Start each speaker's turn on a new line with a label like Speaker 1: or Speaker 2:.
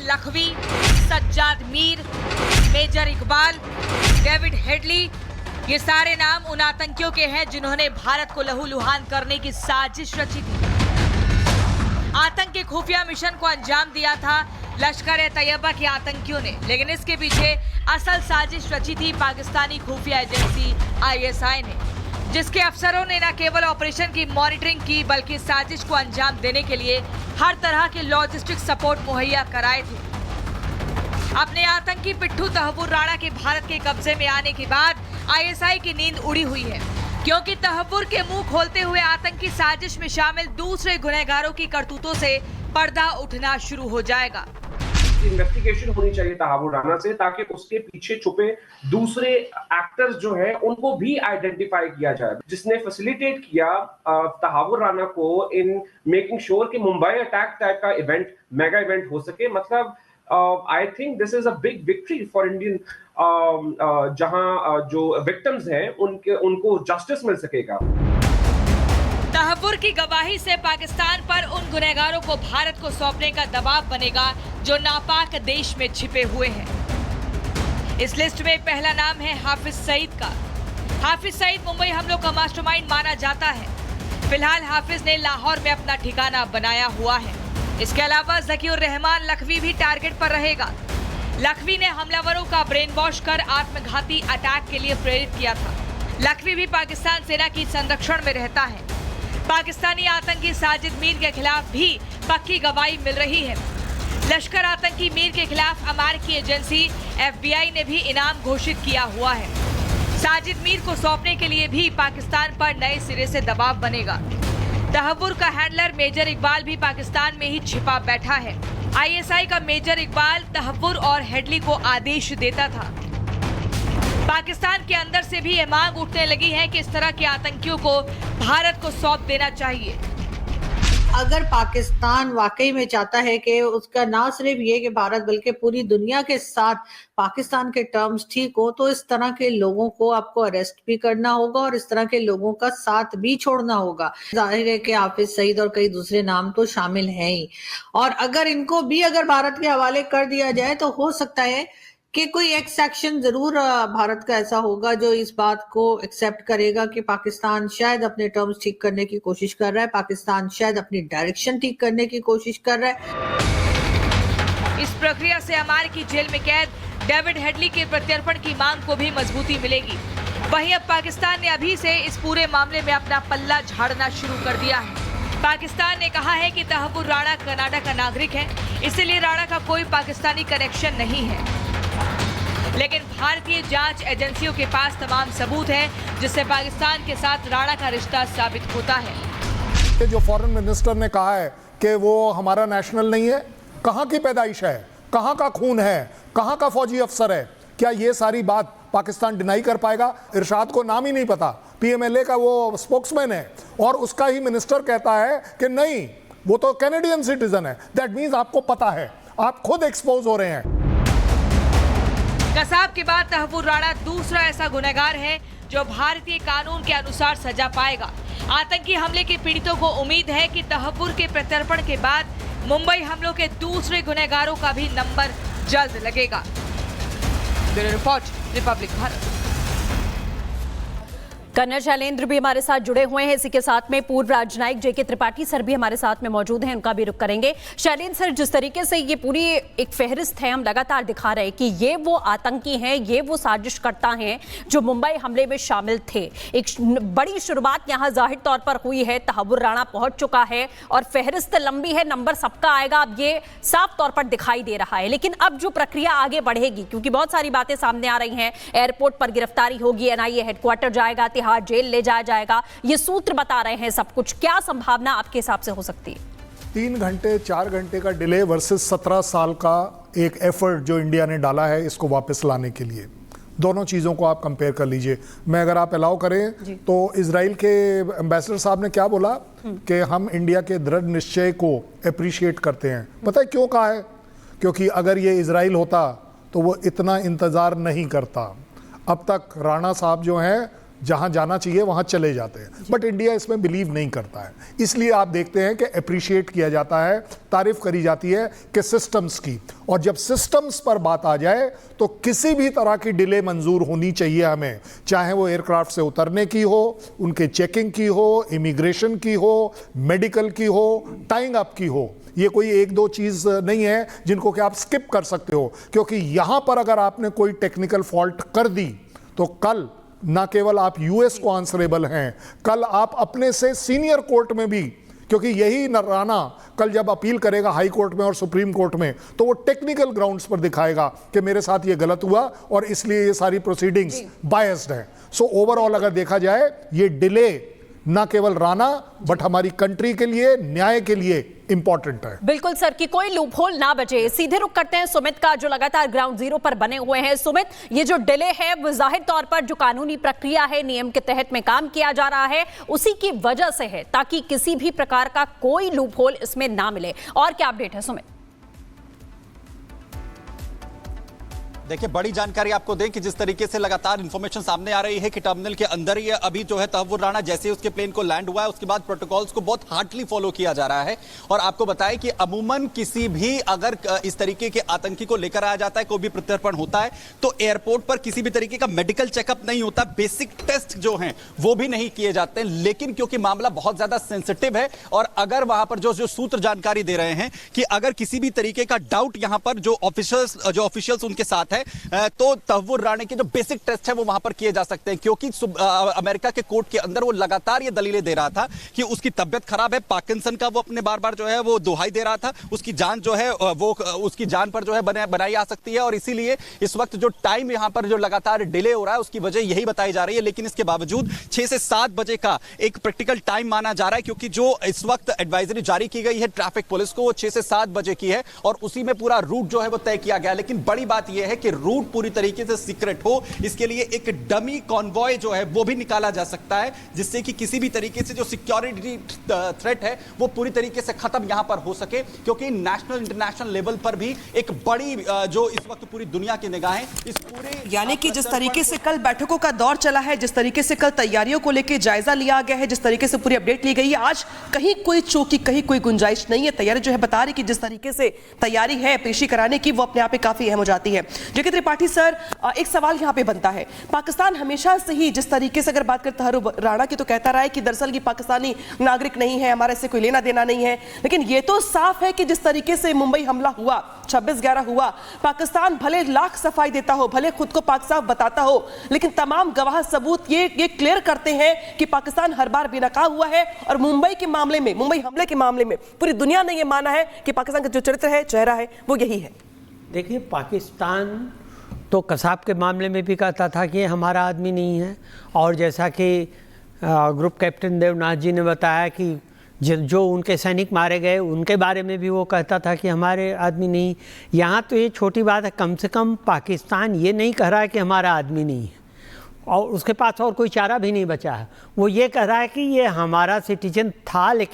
Speaker 1: Lakhvi, Sajjad Mir, major Iqbal, David Headley, ये सारे नाम उन आतंकियों के हैं जिन्होंने भारत को लहूलुहान करने की साजिश रची थी। आतंक के खुफिया मिशन को अंजाम दिया था लश्कर-ए-तैयबा के आतंकियों ने, लेकिन इसके पीछे असल साजिश रची थी पाकिस्तानी खुफिया एजेंसी ISI ने, जिसके अफसरों ने न केवल ऑपरेशन की मॉनिटरिंग की बल्कि साजिश को अंजाम देने के लिए हर तरह के लॉजिस्टिक सपोर्ट मुहैया कराए थे। अपने आतंकी पिट्ठू तहव्वुर राणा के भारत के कब्जे में आने के बाद ISI की नींद उड़ी हुई है, क्योंकि तहव्वुर के मुंह खोलते हुए आतंकी साजिश में शामिल दूसरे गुनहगारों की करतूतों से पर्दा उठना शुरू हो जाएगा।
Speaker 2: इन्वेस्टिगेशन होनी चाहिए तहव्वुर राणा से, ताकि उसके पीछे छुपे दूसरे एक्टर्स जो हैं उनको भी आइडेंटिफाई किया जाए, जिसने फैसिलिटेट किया तहव्वुर राणा को इन मेकिंग श्योर कि मुंबई अटैक टाइप का इवेंट मेगा इवेंट हो सके। मतलब I think this is a big victory for Indian, जहां जो विक्टिम्स हैं उनको जस्टिस मिल सकेगा।
Speaker 1: तहव्वुर की गवाही से पाकिस्तान पर उन गुनहगारों को भारत को सौंपने का दबाव बनेगा जो नापाक देश में छिपे हुए हैं। इस लिस्ट में पहला नाम है हाफिज सईद का। हाफिज सईद मुंबई हमलों का मास्टरमाइंड माना जाता है। फिलहाल हाफिज ने लाहौर में अपना ठिकाना बनाया हुआ है। इसके अलावा ज़कीउर रहमान लखवी भी टारगेट पर रहेगा। लखवी ने हमलावरों का ब्रेन वॉश कर आत्मघाती अटैक के लिए प्रेरित किया था। लखवी भी पाकिस्तान सेना की संरक्षण में रहता है। पाकिस्तानी आतंकी साजिद मीर के खिलाफ भी पक्की गवाही मिल रही है। लश्कर आतंकी मीर के खिलाफ अमेरिकी एजेंसी FBI ने भी इनाम घोषित किया हुआ है। साजिद मीर को सौंपने के लिए भी पाकिस्तान पर नए सिरे से दबाव बनेगा। तहव्वुर का हैंडलर मेजर इकबाल भी पाकिस्तान में ही छिपा बैठा है। ISI का मेजर इकबाल तहव्वुर और हेडली को आदेश देता था। पाकिस्तान के अंदर से भी ये मांग उठने लगी है कि इस तरह के आतंकियों को भारत को सौंप देना चाहिए।
Speaker 3: अगर पाकिस्तान वाकई में चाहता है कि उसका ना सिर्फ ये कि भारत बल्कि पूरी दुनिया के साथ पाकिस्तान के टर्म्स ठीक हो, तो इस तरह के लोगों को आपको अरेस्ट भी करना होगा और इस तरह के लोगों का साथ भी छोड़ना होगा। जाहिर है कि हाफिज सईद और कई दूसरे नाम तो शामिल हैं ही, और अगर इनको भी अगर भारत के हवाले कर दिया जाए तो हो सकता है कि कोई एक सेक्शन जरूर भारत का ऐसा होगा जो इस बात को एक्सेप्ट करेगा कि पाकिस्तान शायद अपने टर्म्स ठीक करने की कोशिश कर रहा है, पाकिस्तान शायद अपनी डायरेक्शन ठीक करने की कोशिश कर रहा है।
Speaker 1: इस प्रक्रिया से अमेरिकी जेल में कैद डेविड हेडली के प्रत्यर्पण की मांग को भी मजबूती मिलेगी। वहीं अब पाकिस्तान ने अभी से इस पूरे मामले में अपना पल्ला झाड़ना शुरू कर दिया है। पाकिस्तान ने कहा है कि तहव्वुर राणा कनाडा का नागरिक है, इसलिए राणा का कोई पाकिस्तानी कनेक्शन नहीं है। लेकिन भारतीय जांच एजेंसियों के पास तमाम सबूत हैं जिससे पाकिस्तान के साथ राणा का रिश्ता साबित होता है।
Speaker 4: जो फॉरेन मिनिस्टर ने कहा है कि वो हमारा नेशनल नहीं है, कहाँ की पैदाइश है, कहाँ का खून है, कहाँ का फौजी अफसर है, क्या ये सारी बात पाकिस्तान डिनाई कर पाएगा? इरशाद को नाम ही नहीं पता, PMLA का वो स्पोक्समैन है और उसका ही मिनिस्टर कहता है कि नहीं वो तो कैनेडियन सिटीजन है। दैट मीन्स आपको पता है, आप खुद एक्सपोज हो रहे हैं।
Speaker 1: कसाब के बाद तहव्वुर राणा दूसरा ऐसा गुनहगार है जो भारतीय कानून के अनुसार सजा पाएगा। आतंकी हमले के पीड़ितों को उम्मीद है कि तहव्वुर के प्रत्यर्पण के बाद मुंबई हमलों के दूसरे गुनहगारों का भी नंबर जल्द लगेगा। Bureau report, Republic Bharat.
Speaker 5: Colonel Shailendra भी हमारे साथ जुड़े हुए हैं। इसी के साथ में पूर्व राजनयिक JK त्रिपाठी सर भी हमारे साथ में मौजूद हैं, उनका भी रुख करेंगे। शैलेंद्र सर, जिस तरीके से ये पूरी एक फहरिस्त है, हम लगातार दिखा रहे हैं कि ये वो आतंकी हैं, ये वो साजिशकर्ता हैं जो मुंबई हमले में शामिल थे। एक बड़ी शुरुआत यहाँ जाहिर तौर पर हुई है, तहव्वुर राणा पहुंच चुका है और फहरिस्त लंबी है, नंबर सबका आएगा, अब ये साफ तौर पर दिखाई दे रहा है। लेकिन अब जो प्रक्रिया आगे बढ़ेगी, क्योंकि बहुत सारी बातें सामने आ रही हैं, एयरपोर्ट पर गिरफ्तारी होगी, NIA हेडक्वार्टर जाएगा, तिहाड़ जेल ले जाया जाएगा, ये सूत्र बता रहे हैं सब कुछ, क्या संभावना आपके हिसाब से हो सकती है?
Speaker 4: 3 घंटे 4 घंटे का डिले वर्सेस 17 साल का एक एफर्ट जो इंडिया ने डाला है इसको वापस लाने के लिए, दोनों चीज़ों को आप कंपेयर कर लीजिए। मैं अगर आप अलाउ करें तो इजराइल के एम्बेसडर साहब ने क्या बोला कि हम इंडिया के दृढ़ निश्चय को अप्रिशिएट करते हैं। पता है क्यों कहा है? क्योंकि अगर ये इजराइल होता तो वो इतना इंतज़ार नहीं करता। अब तक राणा साहब जो हैं जहां जाना चाहिए वहां चले जाते हैं, बट इंडिया इसमें बिलीव नहीं करता है। इसलिए आप देखते हैं कि अप्रिशिएट किया जाता है, तारीफ करी जाती है कि सिस्टम्स की, और जब सिस्टम्स पर बात आ जाए तो किसी भी तरह की डिले मंजूर होनी चाहिए हमें, चाहे वो एयरक्राफ्ट से उतरने की हो, उनके चेकिंग की हो, इमिग्रेशन की हो, मेडिकल की हो, टाइंग अप की हो। ये कोई एक दो चीज नहीं है जिनको कि आप स्किप कर सकते हो, क्योंकि यहां पर अगर आपने कोई टेक्निकल फॉल्ट कर दी तो कल ना केवल आप यूएस को आंसरेबल हैं, कल आप अपने से सीनियर कोर्ट में भी, क्योंकि यही राणा कल जब अपील करेगा हाई कोर्ट में और सुप्रीम कोर्ट में, तो वो टेक्निकल ग्राउंड्स पर दिखाएगा कि मेरे साथ ये गलत हुआ और इसलिए ये सारी प्रोसीडिंग्स बायस्ड है। सो ओवरऑल अगर देखा जाए ये डिले ना केवल राणा बट हमारी कंट्री के लिए, न्याय के लिए इंपॉर्टेंट है।
Speaker 5: बिल्कुल सर, कि कोई लूपहोल ना बचे। सीधे रुख करते हैं सुमित का, जो लगातार ग्राउंड जीरो पर बने हुए हैं। सुमित, ये जो डिले है वो जाहिर तौर पर जो कानूनी प्रक्रिया है, नियम के तहत में काम किया जा रहा है, उसी की वजह से है, ताकि किसी भी प्रकार का कोई लूपहोल इसमें ना मिले। और क्या अपडेट है सुमित?
Speaker 6: देखिए, बड़ी जानकारी आपको दें कि जिस तरीके से लगातार इंफॉर्मेशन सामने आ रही है कि टर्मिनल के अंदर ही अभी जो है तहव्वुर राणा जैसे ही उसके प्लेन को लैंड हुआ है उसके बाद प्रोटोकॉल्स को बहुत हार्डली फॉलो किया जा रहा है। और आपको बताएं कि अमूमन किसी भी अगर इस तरीके के आतंकी को लेकर आया जाता है, कोई भी प्रत्यर्पण होता है, तो एयरपोर्ट पर किसी भी तरीके का मेडिकल चेकअप नहीं होता, बेसिक टेस्ट जो हैं वो भी नहीं किए जाते। लेकिन क्योंकि मामला बहुत ज्यादा सेंसिटिव है और अगर वहां पर जो सूत्र जानकारी दे रहे हैं कि अगर किसी भी तरीके का डाउट यहां पर जो ऑफिशियल्स उनके साथ है, तो तहव्वुर राणा के जो बेसिक टेस्ट है वो वहां पर किए जा सकते हैं। क्योंकि अमेरिका के कोर्ट के अंदर वो लगातार ये दलीलें दे रहा था कि उसकी तबियत खराब है, पार्किंसन का वो अपने बार बार जो है वो दुहाई दे रहा था, उसकी जान जो है वो उसकी जान पर जो है बनाई आ सकती है। और इसीलिए इस वक्त जो टाइम यहां पर जो लगातार डिले हो रहा है उसकी वजह यही बताई जा रही है। लेकिन इसके बावजूद 6 से 7 बजे का एक प्रैक्टिकल टाइम माना जा रहा है, क्योंकि जो इस वक्त एडवाइजरी जारी की गई है ट्रैफिक पुलिस को वो 6 से 7 बजे की है और उसी में पूरा रूट जो है वो तय किया गया। लेकिन बड़ी बात यह है कि रूट पूरी तरीके से सीक्रेट हो, इसके लिए एक डमी कॉन्वॉय जो है वो भी निकाला जा सकता है, जिससे कि किसी भी तरीके से जो सिक्योरिटी थ्रेट है वो पूरी तरीके से खत्म यहां पर हो सके। क्योंकि नेशनल इंटरनेशनल लेवल पर भी एक बड़ी जो इस वक्त पूरी दुनिया की निगाहें इस पूरे,
Speaker 7: यानी कि जिस तरीके से कल बैठकों का दौर चला है, जिस तरीके से कल तैयारियों को लेकर जायजा लिया गया है, जिस तरीके से पूरी अपडेट ली गई है, आज कहीं कोई चूक की कहीं कोई गुंजाइश नहीं है। तैयारी जो है बता रही कि जिस तरीके से तैयारी है पेशी कराने की वो अपने आप में काफी अहम हो जाती है। जेके त्रिपाठी सर, एक सवाल यहां पे बनता है, पाकिस्तान हमेशा से ही जिस तरीके से अगर बात करते तहव्वुर राणा की तो कहता रहा है कि दरअसल ये पाकिस्तानी नागरिक नहीं है, हमारे से कोई लेना देना नहीं है। लेकिन ये तो साफ है कि जिस तरीके से मुंबई हमला हुआ, 26/11 हुआ, पाकिस्तान भले लाख सफाई देता हो, भले खुद को पाक साफ बताता हो, लेकिन तमाम गवाह सबूत ये क्लियर करते हैं कि पाकिस्तान हर बार बेनकाब हुआ है। और मुंबई के मामले में, मुंबई हमले के मामले में पूरी दुनिया ने यह माना है कि पाकिस्तान का जो चरित्र है, चेहरा है, वो यही है।
Speaker 8: देखिए, पाकिस्तान तो कसाब के मामले में भी कहता था कि हमारा आदमी नहीं है, और जैसा कि ग्रुप कैप्टन देवनाथ जी ने बताया कि जो उनके सैनिक मारे गए उनके बारे में भी वो कहता था कि हमारे आदमी नहीं। यहाँ तो ये छोटी बात है, कम से कम पाकिस्तान ये नहीं कह रहा है कि हमारा आदमी नहीं है, और उसके पास और कोई चारा भी नहीं बचा है। वो ये कह रहा है कि ये हमारा सिटीजन था, लेकिन